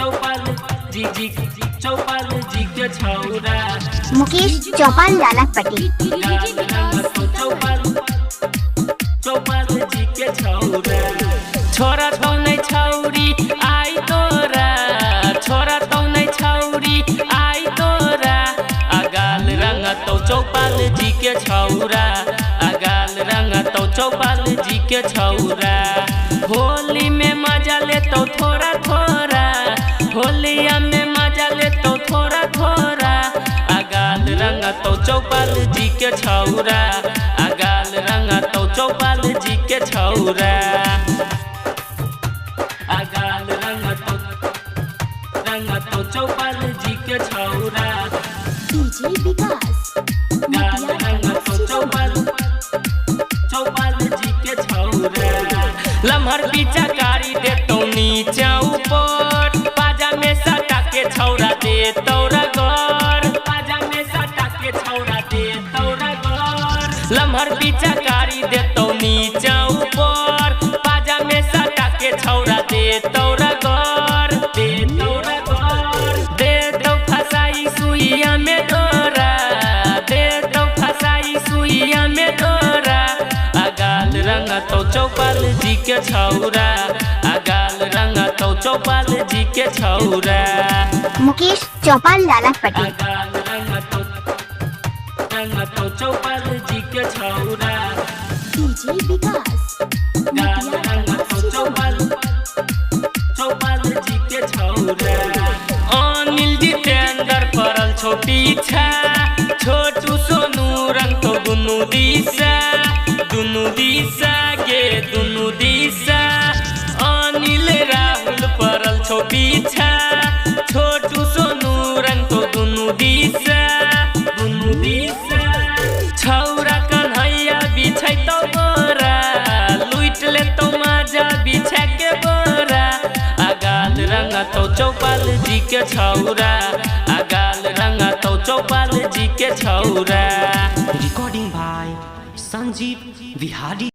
चौपाल जी चौपाल जी के छौरा मुकेश चौपाल लालापट्टी चौपाल जी के छौरा छोरा तो नहीं छौरी आई तोरा छोरा तो नहीं छौरी आई तोरा अगाल रंग तो चौपाल जी के छौरा अगाल रंग तो चौपाल जी के छौरा होली में मजा ले तो थोड़ा थोड़ा होलिया में मजा ले तो थोड़ा थोड़ा अगाल रंग तो चौपाल जी के छौरा अगाल रंग तो चौपाल जी के छौरा अगाल रंग तो चौपाल जी के छौरा डीजे विकास गाल रंग तो चौपाल जी के छौरा लम्हर पीछा कारी दे तो नीचा ऊपर पाजा में सटा के छौरा दे तौरा घर पाजा में सटा के छौरा दे तौरा घर लम्हर पीछा कारी दे तो नीचा ऊपर पाजा में सटा के छौरा दे तौरा घर दे तौरा घर दे तो फसाई सुइया में डोरा दे तो फसाई सुइया में डोरा अगाल रंग तो चौपाल जी के छौरा अगाल रंग तो चौपाल जी के छौरा मुकेश चौपाल लालापट्टी अगाल रंग तो चौपाल जी के छौरा डीजे विकास गाल रंग तो चौपाल जी के छौरा अनिल जितेंद्र परल छो पीछा छोटू सोनू रंग तो दुनू दिशा गे दुनू दिशा अनिल राहुल परल छो पीछा छोटू सोनू रंग तो दुनू दिशा छौरा कन्हैया बिछै तो बोरा लुट ले तो मजा बिछा के बोरा अगाल रंग तो चौपाल जी के छौरा अगाल रंग तो चौपाल जी के छौरा Recording by Sanjeev Vihari.